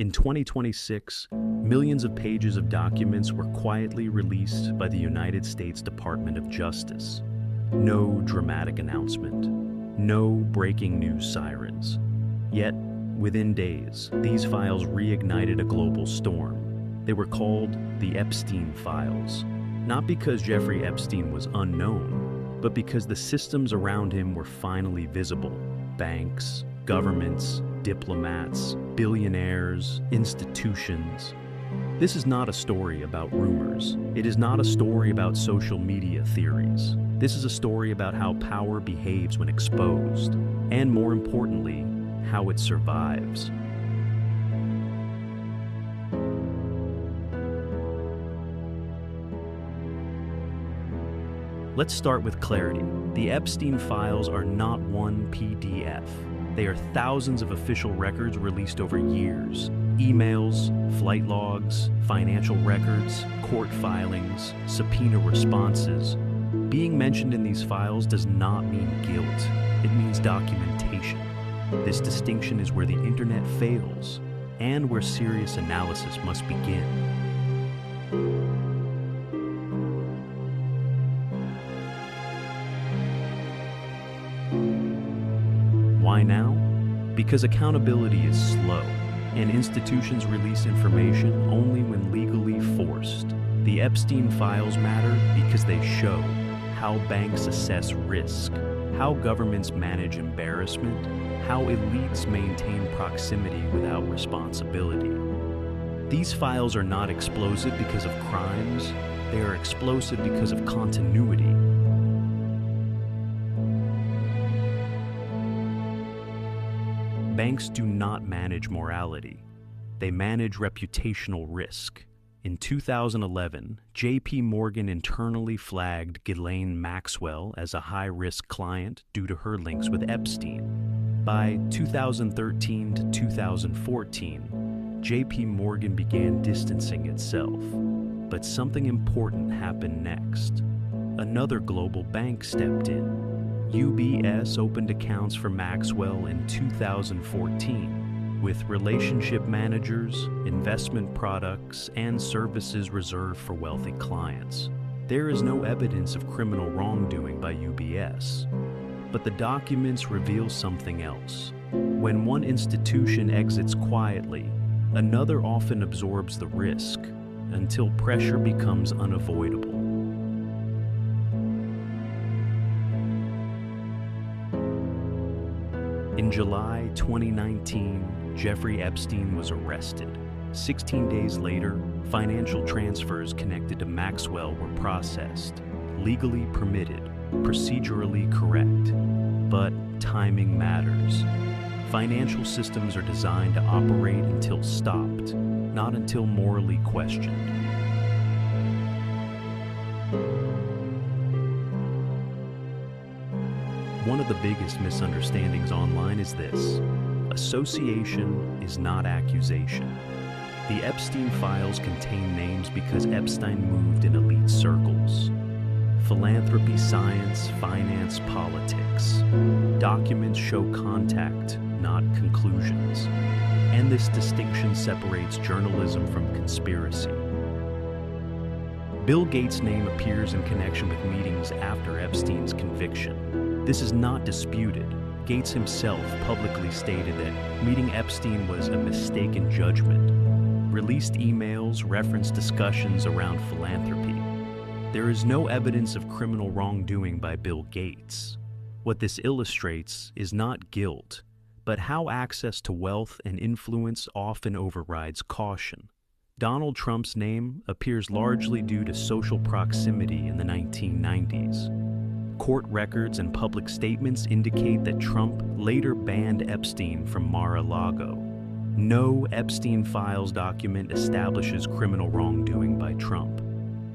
In 2026, millions of pages of documents were quietly released by the United States Department of Justice. No dramatic announcement, no breaking news sirens. Yet, within days, these files reignited a global storm. They were called the Epstein Files, not because Jeffrey Epstein was unknown, but because the systems around him were finally visible. Banks, governments, diplomats, billionaires, institutions. This is not a story about rumors. It is not a story about social media theories. This is a story about how power behaves when exposed, and more importantly, how it survives. Let's start with clarity. The Epstein Files are not one PDF. They are thousands of official records released over years. Emails, flight logs, financial records, court filings, subpoena responses. Being mentioned in these files does not mean guilt. It means documentation. This distinction is where the internet fails, and where serious analysis must begin. Why now? Because accountability is slow, and institutions release information only when legally forced. The Epstein Files matter because they show how banks assess risk, how governments manage embarrassment, how elites maintain proximity without responsibility. These files are not explosive because of crimes, they are explosive because of continuity. Banks do not manage morality. They manage reputational risk. In 2011, J.P. Morgan internally flagged Ghislaine Maxwell as a high-risk client due to her links with Epstein. By 2013 to 2014, J.P. Morgan began distancing itself. But something important happened next. Another global bank stepped in. UBS opened accounts for Maxwell in 2014, with relationship managers, investment products, and services reserved for wealthy clients. There is no evidence of criminal wrongdoing by UBS, but the documents reveal something else. When one institution exits quietly, another often absorbs the risk until pressure becomes unavoidable. In July 2019, Jeffrey Epstein was arrested. 16 days later, financial transfers connected to Maxwell were processed, legally permitted, procedurally correct. But timing matters. Financial systems are designed to operate until stopped, not until morally questioned. One of the biggest misunderstandings online is this: association is not accusation. The Epstein Files contain names because Epstein moved in elite circles. Philanthropy, science, finance, politics. Documents show contact, not conclusions. And this distinction separates journalism from conspiracy. Bill Gates' name appears in connection with meetings after Epstein's conviction. This is not disputed. Gates himself publicly stated that meeting Epstein was a mistaken judgment. Released emails reference discussions around philanthropy. There is no evidence of criminal wrongdoing by Bill Gates. What this illustrates is not guilt, but how access to wealth and influence often overrides caution. Donald Trump's name appears largely due to social proximity in the 1990s. Court records and public statements indicate that Trump later banned Epstein from Mar-a-Lago. No Epstein Files document establishes criminal wrongdoing by Trump.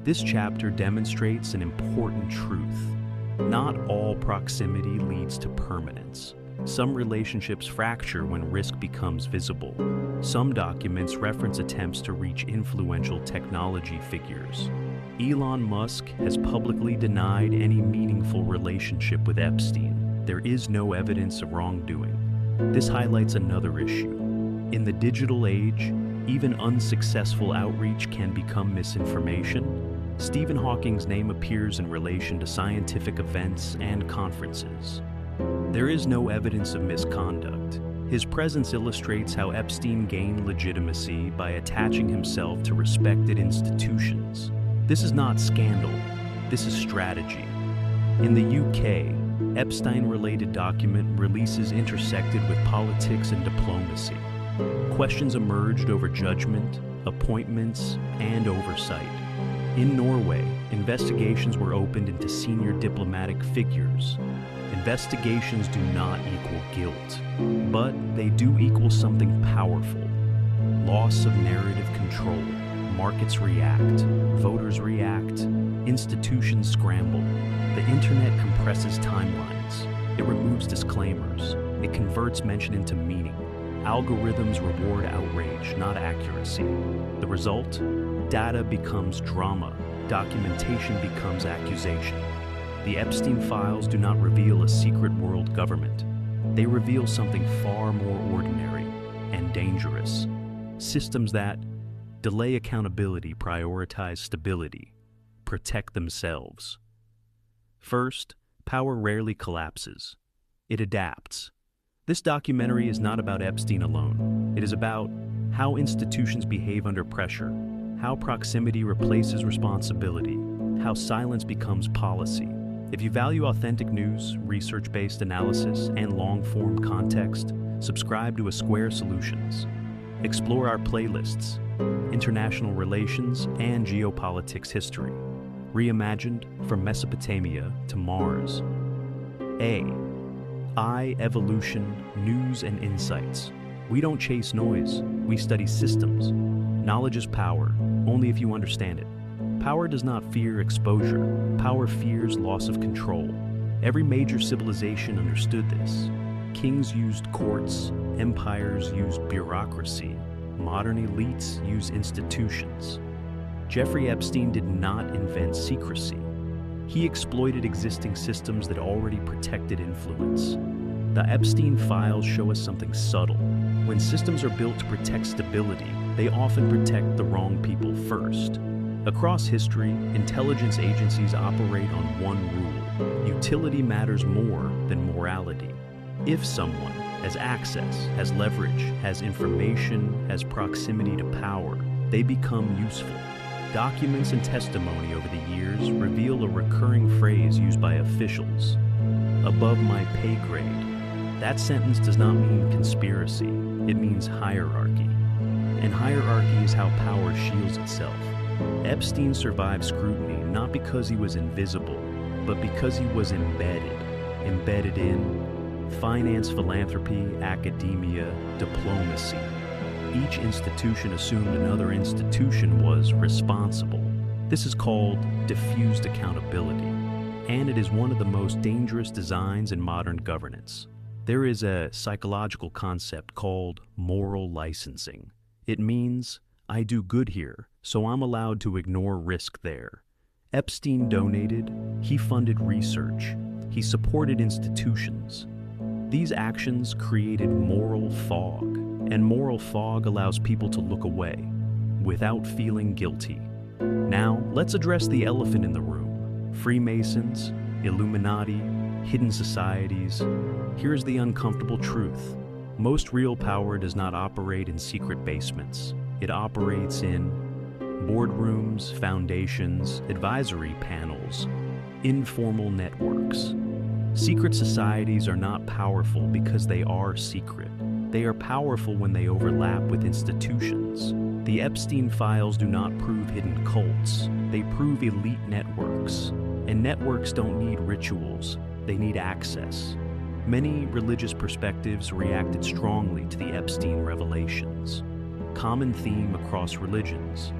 This chapter demonstrates an important truth. Not all proximity leads to permanence. Some relationships fracture when risk becomes visible. Some documents reference attempts to reach influential technology figures. Elon Musk has publicly denied any meaningful relationship with Epstein. There is no evidence of wrongdoing. This highlights another issue. In the digital age, even unsuccessful outreach can become misinformation. Stephen Hawking's name appears in relation to scientific events and conferences. There is no evidence of misconduct. His presence illustrates how Epstein gained legitimacy by attaching himself to respected institutions. This is not scandal, this is strategy. In the UK, Epstein-related document releases intersected with politics and diplomacy. Questions emerged over judgment, appointments, and oversight. In Norway, investigations were opened into senior diplomatic figures. Investigations do not equal guilt, but they do equal something powerful. Loss of narrative control. Markets react, voters react, institutions scramble. The internet compresses timelines. It removes disclaimers. It converts mention into meaning. Algorithms reward outrage, not accuracy. The result? Data becomes drama. Documentation becomes accusation. The Epstein Files do not reveal a secret world government. They reveal something far more ordinary and dangerous. Systems that delay accountability, prioritize stability, protect themselves. First, power rarely collapses. It adapts. This documentary is not about Epstein alone. It is about how institutions behave under pressure, how proximity replaces responsibility, how silence becomes policy. If you value authentic news, research-based analysis, and long-form context, subscribe to A Square Solutions. Explore our playlists, international relations, and geopolitics history, reimagined from Mesopotamia to Mars. I, evolution, news, and insights. We don't chase noise, we study systems. Knowledge is power, only if you understand it. Power does not fear exposure. Power fears loss of control. Every major civilization understood this. Kings used courts, empires used bureaucracy, modern elites use institutions. Jeffrey Epstein did not invent secrecy. He exploited existing systems that already protected influence. The Epstein Files show us something subtle. When systems are built to protect stability, they often protect the wrong people first. Across history, intelligence agencies operate on one rule: utility matters more than morality. If someone has access, has leverage, has information, has proximity to power, they become useful. Documents and testimony over the years reveal a recurring phrase used by officials: above my pay grade. That sentence does not mean conspiracy, it means hierarchy. And hierarchy is how power shields itself. Epstein survived scrutiny not because he was invisible, but because he was embedded. Embedded in finance, philanthropy, academia, diplomacy. Each institution assumed another institution was responsible. This is called diffused accountability, and it is one of the most dangerous designs in modern governance. There is a psychological concept called moral licensing. It means, I do good here, so I'm allowed to ignore risk there. Epstein donated, he funded research, he supported institutions. These actions created moral fog, and moral fog allows people to look away without feeling guilty. Now, let's address the elephant in the room: Freemasons, Illuminati, hidden societies. Here's the uncomfortable truth. Most real power does not operate in secret basements. It operates in boardrooms, foundations, advisory panels, informal networks. Secret societies are not powerful because they are secret. They are powerful when they overlap with institutions. The Epstein Files do not prove hidden cults. They prove elite networks. And networks don't need rituals. They need access. Many religious perspectives reacted strongly to the Epstein revelations. Common theme across religions: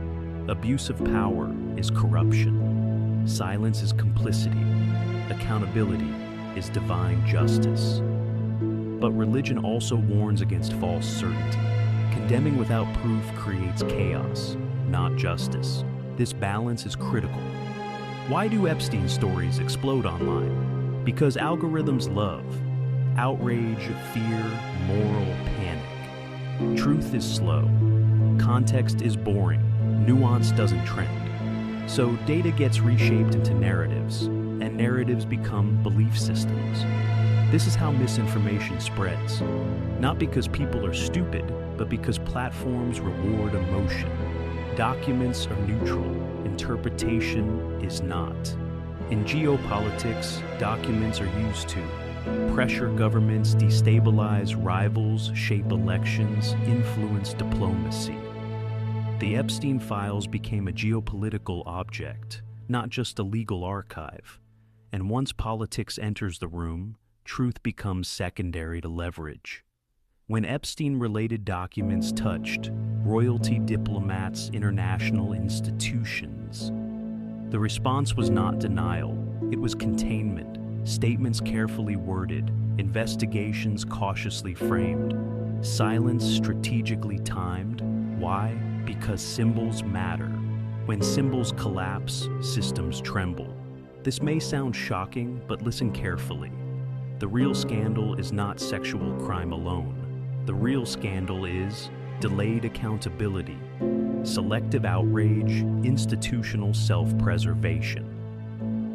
abuse of power is corruption. Silence is complicity. Accountability is divine justice. But religion also warns against false certainty. Condemning without proof creates chaos, not justice. This balance is critical. Why do Epstein stories explode online? Because algorithms love outrage, fear, moral panic. Truth is slow. Context is boring. Nuance doesn't trend. So data gets reshaped into narratives, and narratives become belief systems. This is how misinformation spreads. Not because people are stupid, but because platforms reward emotion. Documents are neutral. Interpretation is not. In geopolitics, documents are used to pressure governments, destabilize rivals, shape elections, influence diplomacy. The Epstein Files became a geopolitical object, not just a legal archive. And once politics enters the room, truth becomes secondary to leverage. When Epstein-related documents touched royalty, diplomats, international institutions, the response was not denial, it was containment. Statements carefully worded, investigations cautiously framed, silence strategically timed. Why? Because symbols matter. When symbols collapse, systems tremble. This may sound shocking, but listen carefully. The real scandal is not sexual crime alone. The real scandal is delayed accountability, selective outrage, institutional self-preservation.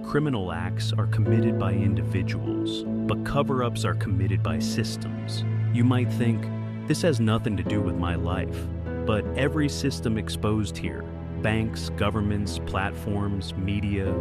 Criminal acts are committed by individuals, but cover-ups are committed by systems. You might think, this has nothing to do with my life, but every system exposed here, banks, governments, platforms, media,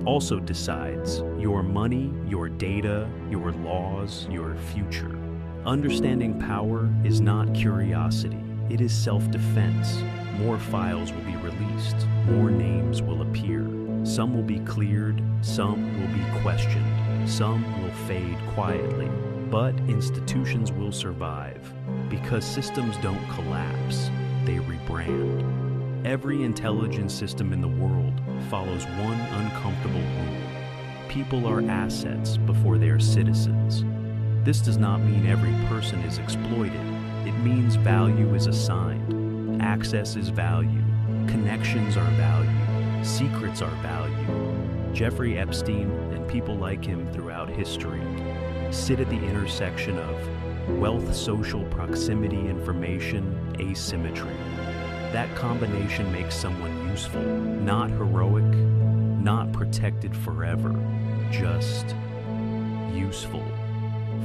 also decides your money, your data, your laws, your future. Understanding power is not curiosity, it is self-defense. More files will be released, more names will appear. Some will be cleared, some will be questioned, some will fade quietly. But institutions will survive, because systems don't collapse, they rebrand. Every intelligence system in the world follows one uncomfortable rule. People are assets before they are citizens. This does not mean every person is exploited. It means value is assigned. Access is value. Connections are value. Secrets are value. Jeffrey Epstein and people like him throughout history sit at the intersection of wealth, social proximity, information, asymmetry. That combination makes someone useful, not heroic, not protected forever, just useful.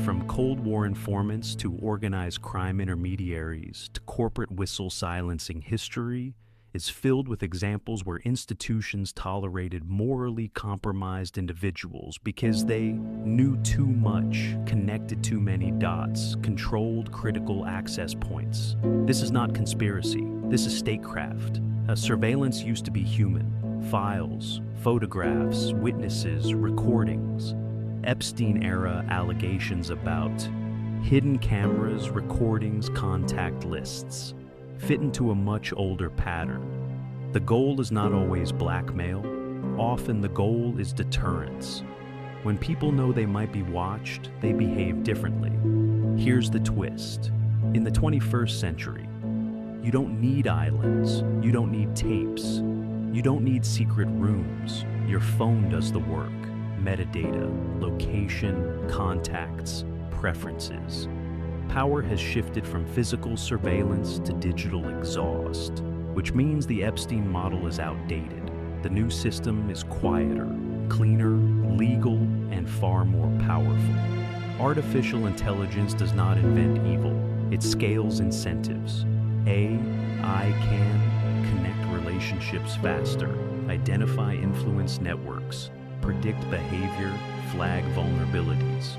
From Cold War informants to organized crime intermediaries to corporate whistle silencing, history is filled with examples where institutions tolerated morally compromised individuals because they knew too much, connected too many dots, controlled critical access points. This is not conspiracy. This is statecraft. Surveillance used to be human. Files, photographs, witnesses, recordings. Epstein-era allegations about hidden cameras, recordings, contact lists fit into a much older pattern. The goal is not always blackmail. Often the goal is deterrence. When people know they might be watched, they behave differently. Here's the twist. In the 21st century, you don't need islands. You don't need tapes. You don't need secret rooms. Your phone does the work. Metadata, location, contacts, preferences. Power has shifted from physical surveillance to digital exhaust, which means the Epstein model is outdated. The new system is quieter, cleaner, legal, and far more powerful. Artificial intelligence does not invent evil. It scales incentives. AI can connect relationships faster, identify influence networks, predict behavior, flag vulnerabilities.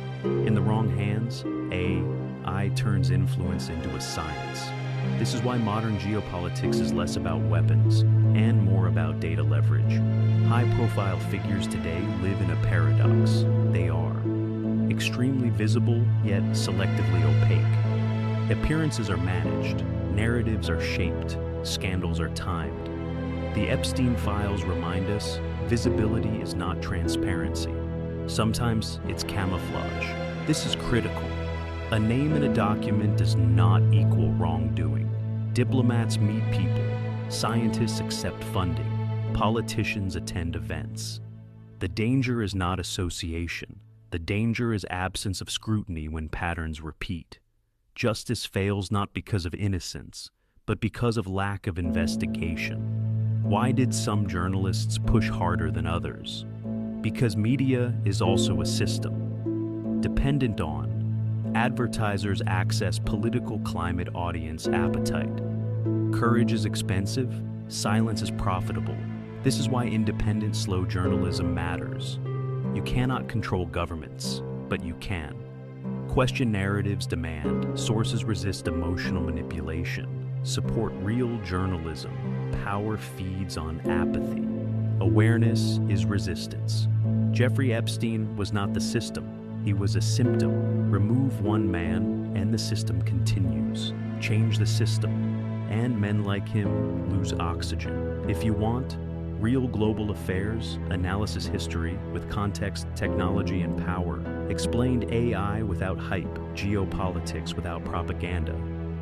In the wrong hands, AI turns influence into a science. This is why modern geopolitics is less about weapons and more about data leverage. High-profile figures today live in a paradox. They are extremely visible, yet selectively opaque. Appearances are managed, narratives are shaped, scandals are timed. The Epstein Files remind us visibility is not transparency. Sometimes it's camouflage. This is critical. A name in a document does not equal wrongdoing. Diplomats meet people. Scientists accept funding. Politicians attend events. The danger is not association. The danger is absence of scrutiny when patterns repeat. Justice fails not because of innocence, but because of lack of investigation. Why did some journalists push harder than others? Because media is also a system. Dependent on, advertisers access political climate audience appetite. Courage is expensive, silence is profitable. This is why independent, slow journalism matters. You cannot control governments, but you can. Question narratives demand, sources resist emotional manipulation. Support real journalism. Power feeds on apathy. Awareness is resistance. Jeffrey Epstein was not the system. He was a symptom. Remove one man, and the system continues. Change the system, and men like him lose oxygen. If you want real global affairs, analysis history with context, technology, and power, explained AI without hype, geopolitics without propaganda,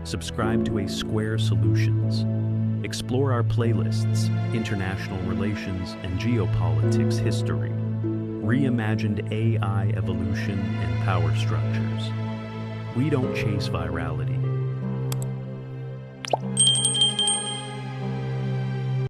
subscribe to Square Solutions. Explore our playlists, international relations and geopolitics history, reimagined AI evolution and power structures. We don't chase virality,